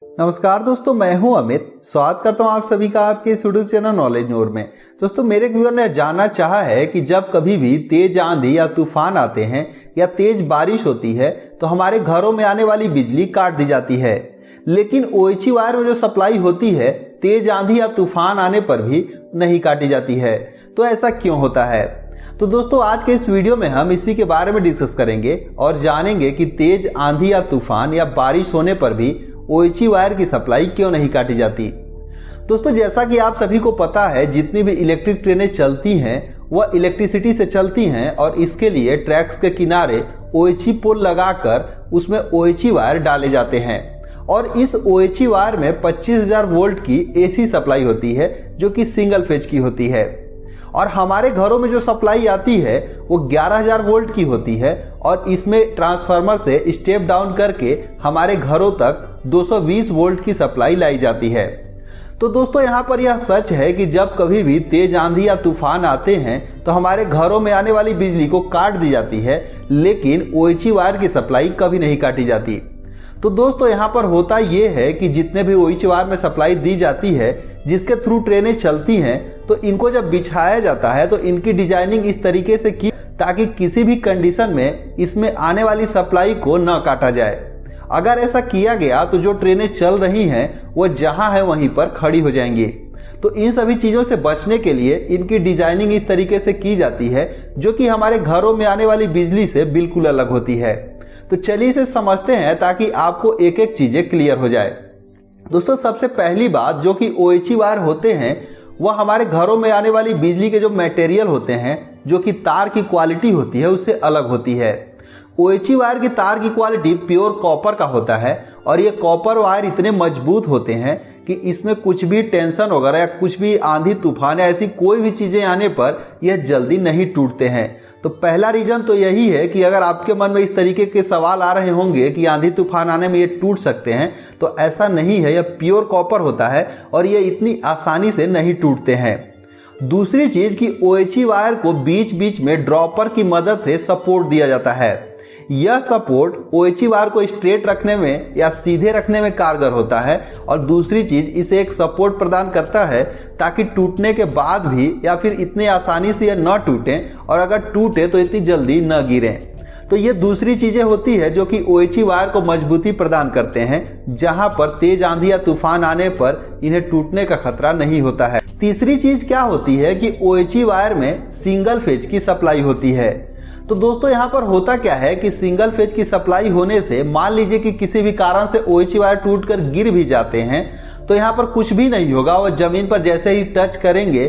नमस्कार दोस्तों, मैं हूं अमित। स्वागत करता हूं आप सभी का आपके इस यूट्यूब चैनल नॉलेज नोर में। दोस्तों, मेरे एक व्यूअर ने जानना चाहा है कि जब कभी भी तेज आंधी या तूफान आते हैं या तेज बारिश होती है तो हमारे घरों में आने वाली बिजली काट दी जाती है, लेकिन ओएचई वायर में जो सप्लाई होती है तेज आंधी या तूफान आने पर भी नहीं काटी जाती है। तो ऐसा क्यों होता है? तो दोस्तों, आज के इस वीडियो में हम इसी के बारे में डिस्कस करेंगे और जानेंगे कि तेज आंधी या तूफान या बारिश होने पर भी ओएचई वायर की सप्लाई क्यों नहीं काटी जाती। दोस्तों, जैसा कि आप सभी को पता है, जितनी भी इलेक्ट्रिक ट्रेनें चलती हैं वह इलेक्ट्रिसिटी से चलती हैं और इसके लिए ट्रैक्स के किनारे ओएचई पोल लगाकर उसमें ओएचई वायर डाले जाते हैं और इस ओएचई वायर में 25,000 वोल्ट की एसी सप्लाई होती है जो कि सिंगल फेज की होती है और हमारे घरों में जो सप्लाई आती है वो 11,000 वोल्ट की होती है और इसमें ट्रांसफार्मर से स्टेप डाउन करके हमारे घरों तक 220 वोल्ट की सप्लाई लाई जाती है। तो दोस्तों, यहाँ पर यह सच है कि जब कभी भी तेज आंधी या तूफान आते हैं तो हमारे घरों में आने वाली बिजली को काट दी जाती है, लेकिन ओएचई वायर की सप्लाई कभी नहीं काटी जाती। तो दोस्तों, यहाँ पर होता यह है कि जितने भी ओएचई वायर में सप्लाई दी जाती है जिसके थ्रू ट्रेनें चलती हैं, तो इनको जब बिछाया जाता है तो इनकी डिजाइनिंग इस तरीके से की ताकि किसी भी कंडीशन में इसमें आने वाली सप्लाई को न काटा जाए। अगर ऐसा किया गया तो जो ट्रेनें चल रही हैं वो जहां है वहीं पर खड़ी हो जाएंगी। तो इन सभी चीजों से बचने के लिए इनकी डिजाइनिंग इस तरीके से की जाती है जो कि हमारे घरों में आने वाली बिजली से बिल्कुल अलग होती है। तो चलिए इसे समझते हैं ताकि आपको एक एक चीजें क्लियर हो जाए। दोस्तों, सबसे पहली बात जो कि ओएचई वायर होते हैं वह हमारे घरों में आने वाली बिजली के जो मटेरियल होते हैं, जो कि तार की क्वालिटी होती है, उससे अलग होती है। ओएचई वायर की तार की क्वालिटी प्योर कॉपर का होता है और ये कॉपर वायर इतने मजबूत होते हैं कि इसमें कुछ भी टेंशन वगैरह या कुछ भी आंधी तूफान या ऐसी कोई भी चीजें आने पर यह जल्दी नहीं टूटते हैं। तो पहला रीजन तो यही है कि अगर आपके मन में इस तरीके के सवाल आ रहे होंगे कि आंधी तूफान आने में ये टूट सकते हैं, तो ऐसा नहीं है। यह प्योर कॉपर होता है और ये इतनी आसानी से नहीं टूटते हैं। दूसरी चीज कि ओएचई वायर को बीच बीच में ड्रॉपर की मदद से सपोर्ट दिया जाता है। यह सपोर्ट ओएचई वायर को स्ट्रेट रखने में या सीधे रखने में कारगर होता है और दूसरी चीज इसे एक सपोर्ट प्रदान करता है ताकि टूटने के बाद भी या फिर इतनी आसानी से यह न टूटे और अगर टूटे तो इतनी जल्दी न गिरे। तो ये दूसरी चीजें होती है जो कि ओएचई वायर को मजबूती प्रदान करते हैं, जहां पर तेज आंधी या तूफान आने पर इन्हें टूटने का खतरा नहीं होता है। तीसरी चीज क्या होती है कि ओएचई वायर में सिंगल फेज की सप्लाई होती है। तो दोस्तों, यहाँ पर होता क्या है कि सिंगल फेज की सप्लाई होने से मान लीजिए कि किसी भी कारण से ओएचई वायर टूटकर गिर भी जाते हैं तो यहाँ पर कुछ भी नहीं होगा। वो जमीन पर जैसे ही टच करेंगे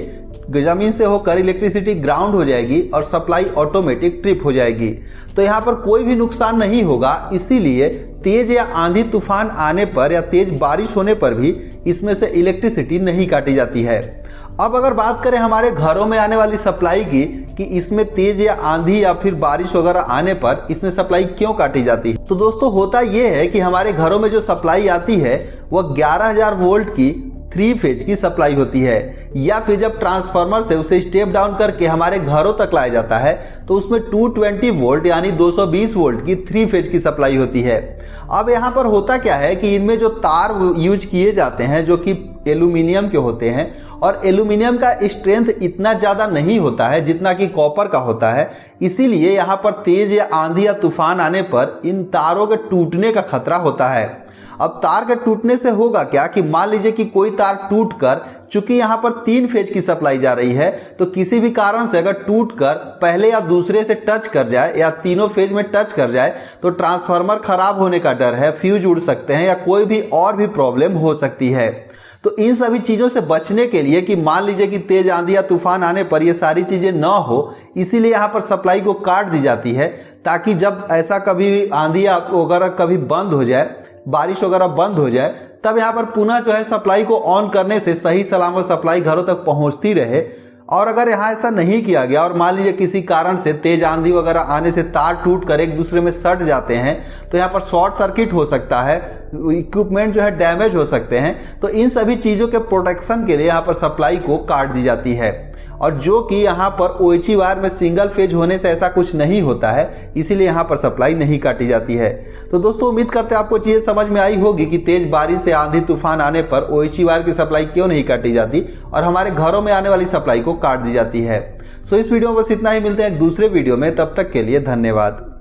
जमीन से होकर इलेक्ट्रिसिटी ग्राउंड हो जाएगी और सप्लाई ऑटोमेटिक ट्रिप हो जाएगी। तो यहाँ पर कोई भी नुकसान नहीं होगा। इसीलिए तेज या आंधी तूफान आने पर या तेज बारिश होने पर भी इसमें से इलेक्ट्रिसिटी नहीं काटी जाती है। अब अगर बात करें हमारे घरों में आने वाली सप्लाई की कि इसमें तेज या आंधी या फिर बारिश वगैरह आने पर इसमें सप्लाई क्यों काटी जाती है, तो दोस्तों होता यह है कि हमारे घरों में जो सप्लाई आती है वह 11,000 वोल्ट की 3 फेज की सप्लाई होती है या फिर जब ट्रांसफार्मर से उसे स्टेप डाउन करके हमारे घरों तक लाया जाता है तो उसमें 220 वोल्ट यानी 220 वोल्ट की 3 फेज की सप्लाई होती है। अब यहाँ पर होता क्या है कि इनमें जो तार यूज किए जाते हैं जो कि एल्यूमिनियम के होते हैं और एल्यूमिनियम का स्ट्रेंथ इतना ज्यादा नहीं होता है जितना कि कॉपर का होता है। इसीलिए यहाँ पर तेज या आंधी या तूफान आने पर इन तारों के टूटने का खतरा होता है। अब तार के टूटने से होगा क्या कि मान लीजिए कि कोई तार टूटकर, चूंकि यहाँ पर 3 फेज की सप्लाई जा रही है, तो किसी भी कारण से अगर टूटकर पहले या दूसरे से टच कर जाए या तीनों फेज में टच कर जाए तो ट्रांसफार्मर खराब होने का डर है, फ्यूज उड़ सकते हैं या कोई भी और भी प्रॉब्लम हो सकती है। तो इन सभी चीजों से बचने के लिए कि मान लीजिए कि तेज आंधी या तूफान आने पर ये सारी चीजें न हो, इसीलिए यहाँ पर सप्लाई को काट दी जाती है ताकि जब ऐसा कभी आंधी वगैरह कभी बंद हो जाए, बारिश वगैरह बंद हो जाए, तब यहाँ पर पुनः जो है सप्लाई को ऑन करने से सही सलामत सप्लाई घरों तक पहुंचती रहे। और अगर यहाँ ऐसा नहीं किया गया और मान लीजिए किसी कारण से तेज आंधी वगैरह आने से तार टूट कर एक दूसरे में सट जाते हैं तो यहाँ पर शॉर्ट सर्किट हो सकता है, इक्विपमेंट जो है डैमेज हो सकते हैं। तो इन सभी चीजों के प्रोटेक्शन के लिए यहाँ पर सप्लाई को काट दी जाती है। और जो कि यहाँ पर ओएचई वायर में सिंगल फेज होने से ऐसा कुछ नहीं होता है, इसीलिए यहाँ पर सप्लाई नहीं काटी जाती है। तो दोस्तों उम्मीद करते हैं आपको चीजें समझ में आई होगी कि तेज बारिश या आंधी तूफान आने पर ओएचई वायर की सप्लाई क्यों नहीं काटी जाती और हमारे घरों में आने वाली सप्लाई को काट दी जाती है। सो इस वीडियो में बस इतना ही, मिलते हैं एक दूसरे वीडियो में, तब तक के लिए धन्यवाद।